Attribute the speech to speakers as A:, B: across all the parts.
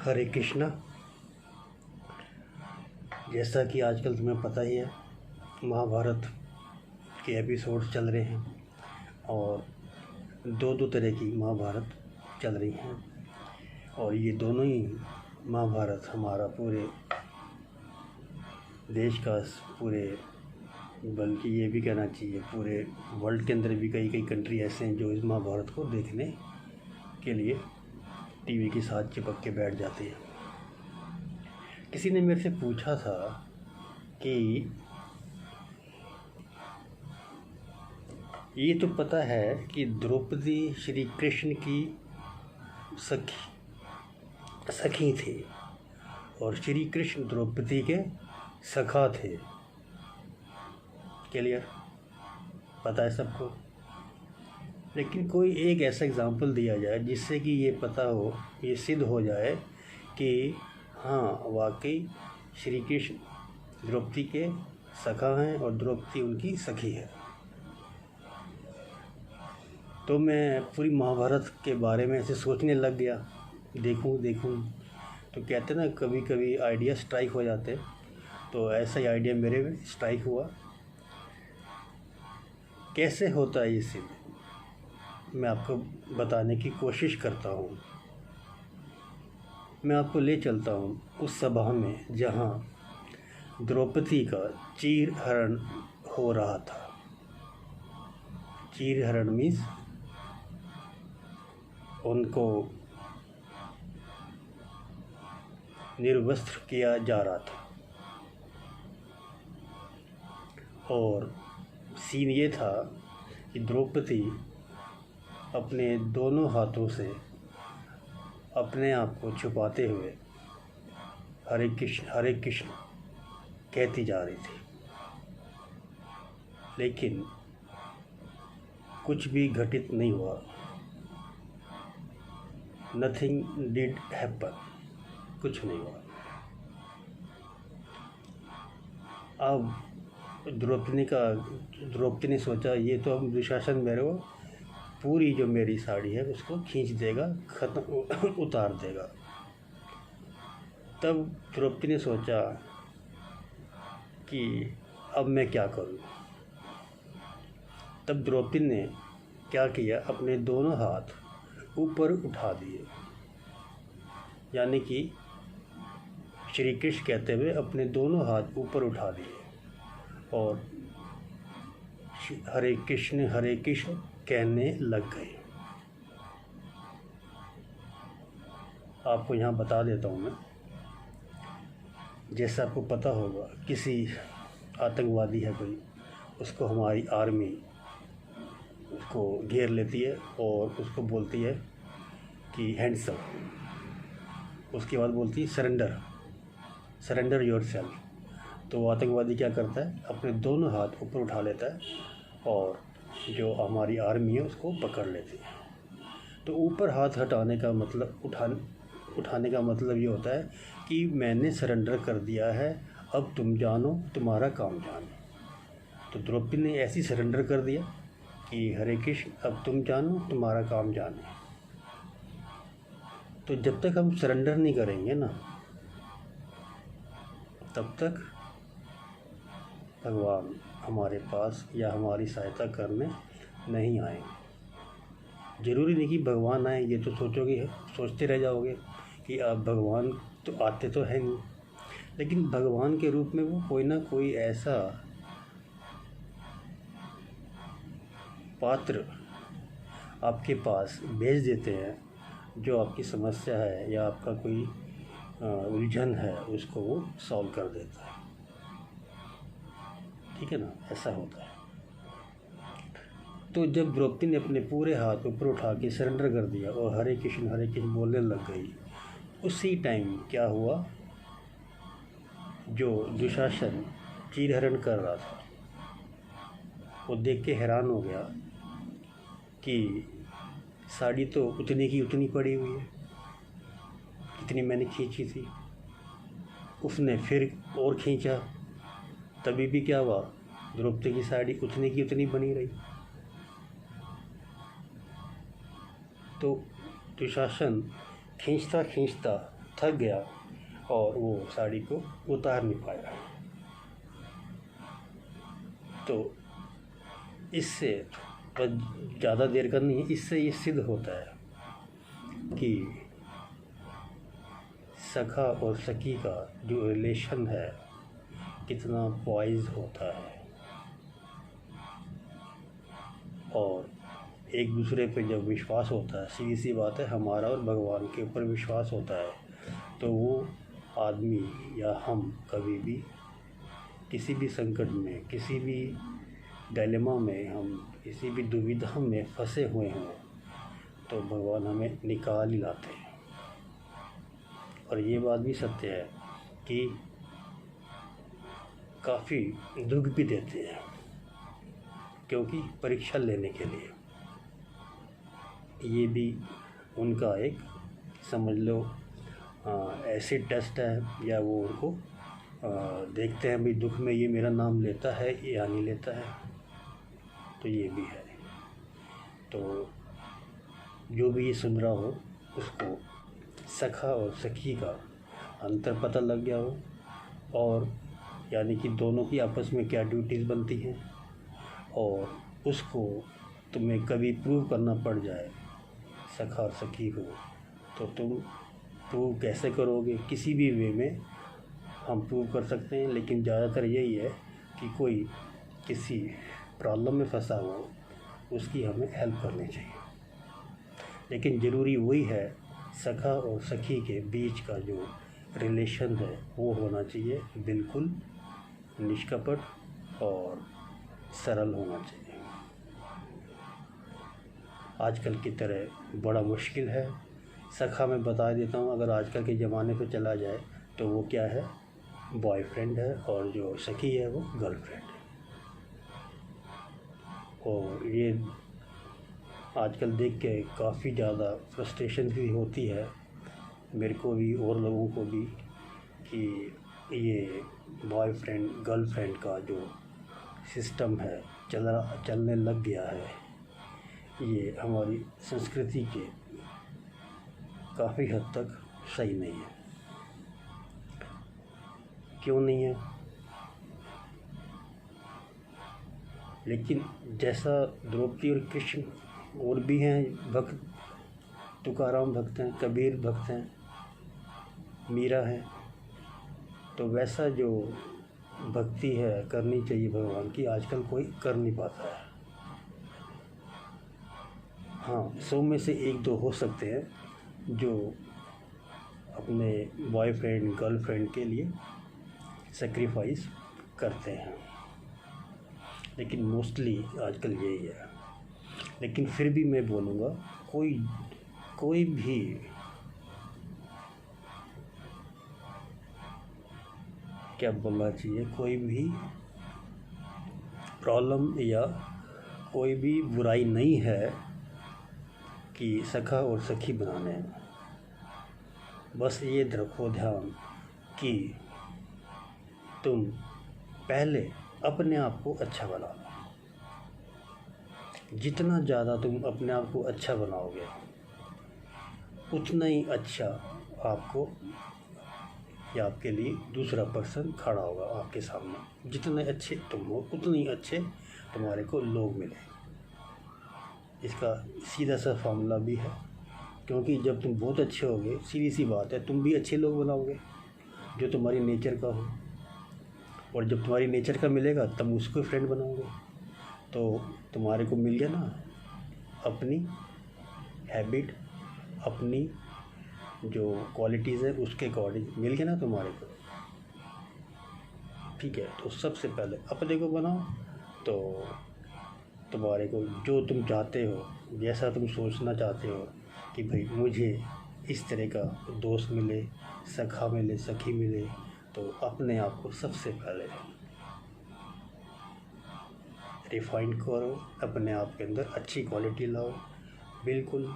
A: हरे कृष्णा। जैसा कि आजकल तुम्हें पता ही है, महाभारत के एपिसोड चल रहे हैं और दो तरह की महाभारत चल रही हैं और ये दोनों ही महाभारत हमारा पूरे देश का, पूरे बल्कि ये भी कहना चाहिए पूरे वर्ल्ड के अंदर भी कई कंट्री ऐसे हैं जो इस महाभारत को देखने के लिए टीवी के साथ चिपक के बैठ जाते हैं। किसी ने मेरे से पूछा था कि ये तो पता है कि द्रौपदी श्री कृष्ण की सखी थे और श्री कृष्ण द्रौपदी के सखा थे। क्लियर? पता है सबको। लेकिन कोई एक ऐसा एग्ज़ाम्पल दिया जाए जिससे कि ये पता हो, ये सिद्ध हो जाए कि हाँ वाकई श्री कृष्ण द्रौपदी के सखा हैं और द्रौपदी उनकी सखी है। तो मैं पूरी महाभारत के बारे में ऐसे सोचने लग गया, देखूं तो कहते ना कभी कभी आइडिया स्ट्राइक हो जाते। तो ऐसा ही आइडिया मेरे में स्ट्राइक हुआ। कैसे होता है ये सिद्ध, मैं आपको बताने की कोशिश करता हूँ। मैं आपको ले चलता हूँ उस सभा में जहाँ द्रौपदी का चीरहरण हो रहा था। चीरहरण मीन्स उनको निर्वस्त्र किया जा रहा था और सीन ये था कि द्रौपदी अपने दोनों हाथों से अपने आप को छुपाते हुए हरे कृष्ण कहती जा रही थी। लेकिन कुछ भी घटित नहीं हुआ। नथिंग डिड हैपन, कुछ नहीं हुआ। अब द्रौपदी ने सोचा ये तो अब दुशासन मेरे को पूरी जो मेरी साड़ी है उसको खींच देगा, उतार देगा। तब द्रौपदी ने सोचा कि अब मैं क्या करूं। तब द्रौपदी ने क्या किया, अपने दोनों हाथ ऊपर उठा दिए, यानी कि श्री कृष्ण कहते हुए अपने दोनों हाथ ऊपर उठा दिए और हरे कृष्ण कहने लग गए। आपको यहाँ बता देता हूँ मैं, जैसा आपको पता होगा किसी आतंकवादी है कोई, उसको हमारी आर्मी उसको घेर लेती है और उसको बोलती है कि हैंड्स अप। उसके बाद बोलती है सरेंडर योरसेल्फ। तो आतंकवादी क्या करता है, अपने दोनों हाथ ऊपर उठा लेता है और जो हमारी आर्मी है उसको पकड़ लेती है। तो ऊपर हाथ हटाने का मतलब उठाने का मतलब ये होता है कि मैंने सरेंडर कर दिया है, अब तुम जानो, तुम्हारा काम जानो। तो द्रौपदी ने ऐसी सरेंडर कर दिया कि हरे कृष्ण अब तुम जानो, तुम्हारा काम जाने। तो जब तक हम सरेंडर नहीं करेंगे ना, तब तक भगवान हमारे पास या हमारी सहायता करने नहीं आएंगे। ज़रूरी नहीं कि भगवान आए, ये तो सोचते रह जाओगे कि अब भगवान तो आते तो हैं नहीं, लेकिन भगवान के रूप में वो कोई ना कोई ऐसा पात्र आपके पास भेज देते हैं जो आपकी समस्या है या आपका कोई उलझन है उसको वो सॉल्व कर देता है। ठीक है ना, ऐसा होता है। तो जब द्रौपदी ने अपने पूरे हाथ ऊपर उठा के सरेंडर कर दिया और हरे कृष्ण बोलने लग गई, उसी टाइम क्या हुआ, जो दुशासन चीरहरण कर रहा था वो देख के हैरान हो गया कि साड़ी तो उतनी की उतनी पड़ी हुई है जितनी मैंने खींची थी। उसने फिर और खींचा, तभी भी क्या हुआ, द्रौपदी की साड़ी उतनी की उतनी बनी रही। तो दुशासन खींचता खींचता थक गया और वो साड़ी को उतार नहीं पाया। तो इससे बस ज़्यादा देर का नहीं है, इससे ये सिद्ध होता है कि सखा और सखी का जो रिलेशन है कितना पॉइज होता है, और एक दूसरे पे जब विश्वास होता है, सीधी सी बात है, हमारा और भगवान के ऊपर विश्वास होता है, तो वो आदमी या हम कभी भी किसी भी संकट में, किसी भी डायलेमा में, हम किसी भी दुविधा में फंसे हुए हों तो भगवान हमें निकाल ही लाते हैं। और ये बात भी सत्य है कि काफ़ी दुख भी देते हैं, क्योंकि परीक्षा लेने के लिए। ये भी उनका एक समझ लो एसिड टेस्ट है, या वो उनको देखते हैं भाई दुख में ये मेरा नाम लेता है या नहीं लेता है। तो ये भी है। तो जो भी ये सुन रहा हो उसको सखा और सखी का अंतर पता लग गया हो, और यानी कि दोनों की आपस में क्या ड्यूटीज़ बनती हैं, और उसको तुम्हें कभी प्रूव करना पड़ जाए सखा और सखी को, तो तुम प्रूव कैसे करोगे? किसी भी वे में हम प्रूव कर सकते हैं, लेकिन ज़्यादातर यही है कि कोई किसी प्रॉब्लम में फंसा हो उसकी हमें हेल्प करनी चाहिए। लेकिन ज़रूरी वही है, सखा और सखी के बीच का जो रिलेशन है वो होना चाहिए बिल्कुल निष्कपट और सरल होना चाहिए। आजकल की तरह बड़ा मुश्किल है। सखा मैं बता देता हूँ, अगर आजकल के ज़माने पे चला जाए तो वो क्या है, बॉयफ्रेंड है, और जो सखी है वो गर्लफ्रेंड है। और ये आजकल देख के काफ़ी ज़्यादा फ्रस्ट्रेशन भी होती है मेरे को भी और लोगों को भी, कि ये बॉयफ्रेंड गर्लफ्रेंड का जो सिस्टम है चलने लग गया है। ये हमारी संस्कृति के काफ़ी हद तक सही नहीं है। क्यों नहीं है? लेकिन जैसा द्रौपदी और कृष्ण और भी हैं भक्त, तुकाराम भक्त हैं, कबीर भक्त हैं, मीरा है, तो वैसा जो भक्ति है करनी चाहिए भगवान की, आजकल कोई कर नहीं पाता है। हाँ, 100 में से 1-2 हो सकते हैं जो अपने बॉयफ्रेंड गर्लफ्रेंड के लिए सेक्रीफाइस करते हैं, लेकिन मोस्टली आजकल यही है। लेकिन फिर भी मैं बोलूँगा, कोई भी क्या बोलना चाहिए, कोई भी प्रॉब्लम या कोई भी बुराई नहीं है कि सखा और सखी बनाने हैं। बस ये रखो ध्यान कि तुम पहले अपने आप को अच्छा बनाओ। जितना ज़्यादा तुम अपने आप को अच्छा बनाओगे उतना ही अच्छा आपको या आपके लिए दूसरा पर्सन खड़ा होगा आपके सामने। जितने अच्छे तुम हो उतने ही अच्छे तुम्हारे को लोग मिले। इसका सीधा सा फार्मूला भी है, क्योंकि जब तुम बहुत अच्छे होगे, सीधी सी बात है, तुम भी अच्छे लोग बनाओगे जो तुम्हारी नेचर का हो, और जब तुम्हारी नेचर का मिलेगा तब उसको फ्रेंड बनाओगे। तो तुम्हारे को मिल गया ना अपनी हैबिट, अपनी जो क्वालिटीज़ है उसके अकॉर्डिंग मिल गया ना तुम्हारे को। ठीक है, तो सबसे पहले अपने को बनाओ, तो तुम्हारे को जो तुम चाहते हो, जैसा तुम सोचना चाहते हो कि भाई मुझे इस तरह का दोस्त मिले, सखा मिले, सखी मिले, तो अपने आप को सबसे पहले रिफाइन करो, अपने आप के अंदर अच्छी क्वालिटी लाओ। बिल्कुल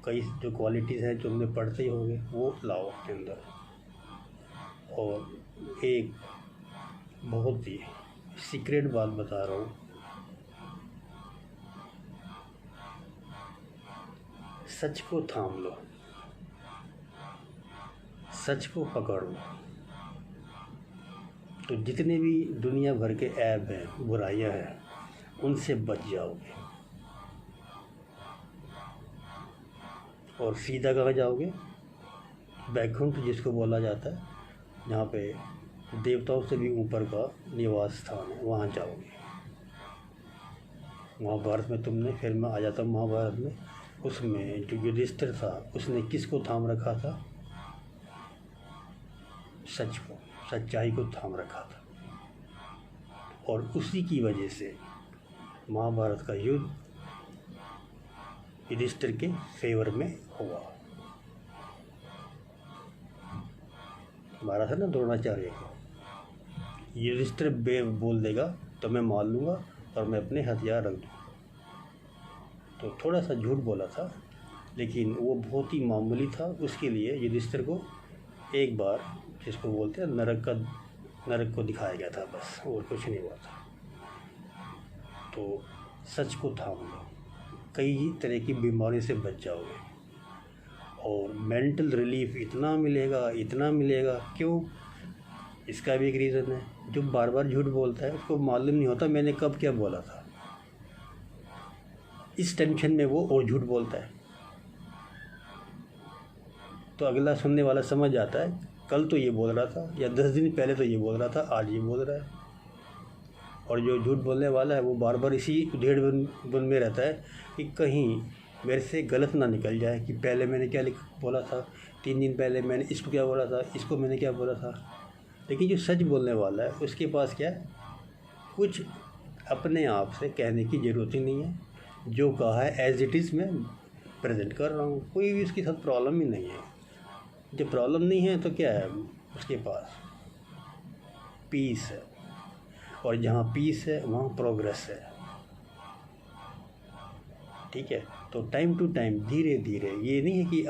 A: कई जो क्वालिटीज़ हैं जो तुमने पढ़ते ही होंगे वो लाओ अपने अंदर। और एक बहुत ही सीक्रेट बात बता रहा हूँ, सच को थाम लो। सच को पकड़ो तो जितने भी दुनिया भर के ऐब हैं, बुराइयां हैं, उनसे बच जाओगे। और सीधा कहाँ जाओगे? बैकुंठ जिसको बोला जाता है, जहाँ पे देवताओं से भी ऊपर का निवास स्थान है, वहाँ जाओगे। महाभारत में तुमने, फिर मैं आ जाता हूँ महाभारत में, उसमें जो युधिष्ठिर था उसने किसको थाम रखा था? सच को, सच्चाई को थाम रखा था। और उसी की वजह से महाभारत का युद्ध युधिष्ठिर के फेवर में हुआ। मारा था ना द्रोणाचार्य को। युधिष्ठिर बोल देगा तो मैं मार लूँगा और मैं अपने हथियार रख दूँ। तो थोड़ा सा झूठ बोला था, लेकिन वो बहुत ही मामूली था। उसके लिए युधिष्ठिर को एक बार, जिसको बोलते हैं नरक को दिखाया गया था, बस, और कुछ नहीं हुआ था। तो सच को थाम लो, कई तरह की बीमारी से बच जाओगे। और मेंटल रिलीफ इतना मिलेगा। क्यों? इसका भी एक रीज़न है। जो बार बार झूठ बोलता है उसको मालूम नहीं होता मैंने कब क्या बोला था। इस टेंशन में वो और झूठ बोलता है। तो अगला सुनने वाला समझ जाता है कल तो ये बोल रहा था, या 10 दिन पहले तो ये बोल रहा था, आज ये बोल रहा है। और जो झूठ बोलने वाला है वो बार बार इसी उधेड़-बुन में रहता है कि कहीं मेरे से गलत ना निकल जाए कि पहले मैंने क्या बोला था, 3 दिन पहले मैंने इसको क्या बोला था, इसको मैंने क्या बोला था। लेकिन जो सच बोलने वाला है उसके पास क्या है, कुछ अपने आप से कहने की ज़रूरत ही नहीं है। जो कहा है एज़ इट इज़ मैं प्रेजेंट कर रहा हूँ, कोई भी उसके साथ प्रॉब्लम ही नहीं है। जब प्रॉब्लम नहीं है तो क्या है उसके पास? पीस है। और जहाँ पीस है वहाँ प्रोग्रेस है। ठीक है? तो टाइम टू टाइम, धीरे धीरे, ये नहीं है कि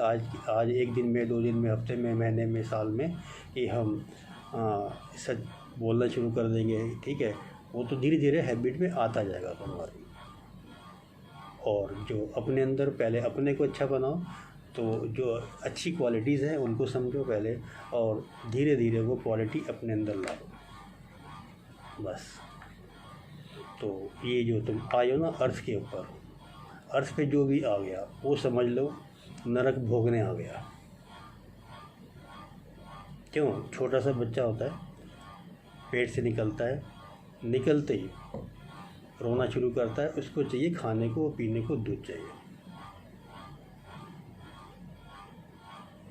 A: आज 1 दिन में, 2 दिन में, हफ्ते में, महीने में, साल में कि हम सच बोलना शुरू कर देंगे। ठीक है? वो तो धीरे धीरे हैबिट में आता जाएगा तुम्हारी। और जो अपने अंदर, पहले अपने को अच्छा बनाओ, तो जो अच्छी क्वालिटीज़ हैं उनको समझो पहले, और धीरे धीरे वो क्वालिटी अपने अंदर लाओ, बस। तो ये जो तुम आए हो ना अर्थ के ऊपर, अर्थ पे जो भी आ गया वो समझ लो नरक भोगने आ गया। क्यों? छोटा सा बच्चा होता है, पेट से निकलता है, निकलते ही रोना शुरू करता है, उसको चाहिए खाने को, पीने को दूध चाहिए।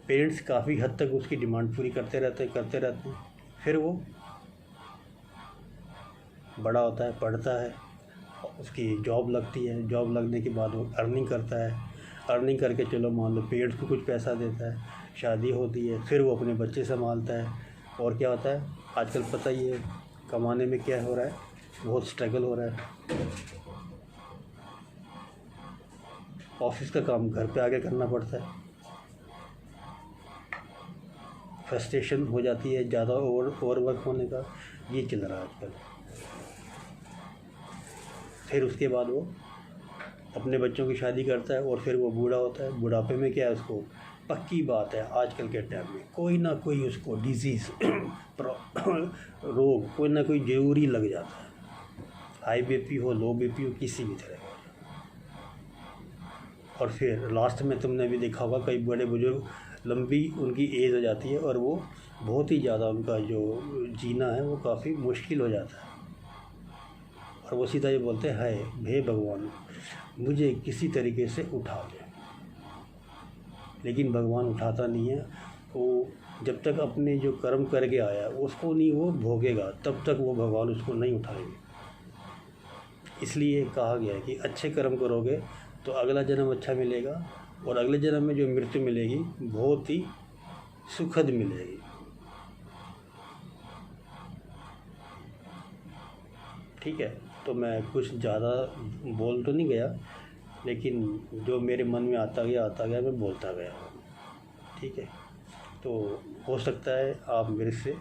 A: पेरेंट्स काफ़ी हद तक उसकी डिमांड पूरी करते रहते हैं। फिर वो बड़ा होता है, पढ़ता है, उसकी जॉब लगती है, जॉब लगने के बाद वो अर्निंग करता है, अर्निंग करके चलो मान लो पेरेंट्स को कुछ पैसा देता है, शादी होती है, फिर वो अपने बच्चे संभालता है। और क्या होता है आजकल पता ही है, कमाने में क्या हो रहा है, बहुत स्ट्रगल हो रहा है। ऑफिस का काम घर पे आके करना पड़ता है, फ्रस्ट्रेशन हो जाती है ज़्यादा ओवरवर्क होने का, ये चल रहा है आजकल। फिर उसके बाद वो अपने बच्चों की शादी करता है और फिर वो बूढ़ा होता है। बुढ़ापे में क्या है, उसको पक्की बात है आजकल के टाइम में कोई ना कोई उसको डिजीज़ रोग कोई ना कोई ज़रूरी लग जाता है। हाई बीपी हो, लो बीपी हो, किसी भी तरह का। और फिर लास्ट में तुमने भी देखा होगा कई बड़े बुजुर्ग, लंबी उनकी एज हो जाती है और वो बहुत ही ज़्यादा, उनका जो जीना है वो काफ़ी मुश्किल हो जाता है। और वो सीधा ये बोलते हैं, हाय हे भगवान मुझे किसी तरीके से उठा दे। लेकिन भगवान उठाता नहीं है। वो जब तक अपने जो कर्म करके आया उसको नहीं वो भोगेगा, तब तक वो भगवान उसको नहीं उठाएंगे। इसलिए कहा गया है कि अच्छे कर्म करोगे तो अगला जन्म अच्छा मिलेगा, और अगले जन्म में जो मृत्यु मिलेगी बहुत ही सुखद मिलेगी। ठीक है? तो मैं कुछ ज़्यादा बोल तो नहीं गया, लेकिन जो मेरे मन में आता गया मैं बोलता गया। ठीक है? तो हो सकता है आप मेरे से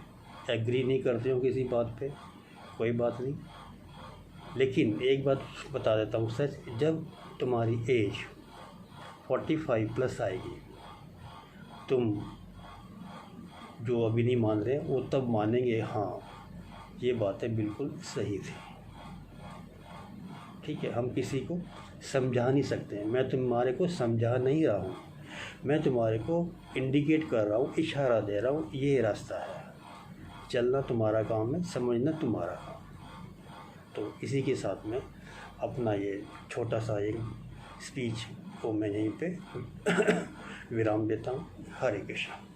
A: एग्री नहीं करते हो किसी बात पे, कोई बात नहीं, लेकिन एक बात बता देता हूँ सच, जब तुम्हारी एज 45 प्लस आएगी, तुम जो अभी नहीं मान रहे वो तब मानेंगे, हाँ ये बातें बिल्कुल सही थी। ठीक है, हम किसी को समझा नहीं सकते हैं। मैं तुम्हारे को समझा नहीं रहा हूँ, मैं तुम्हारे को इंडिकेट कर रहा हूँ, इशारा दे रहा हूँ, ये रास्ता है, चलना तुम्हारा काम है, समझना तुम्हारा काम। तो इसी के साथ में अपना ये छोटा सा एक स्पीच को मैं यहीं पे विराम देता हूँ। हरे कृष्ण।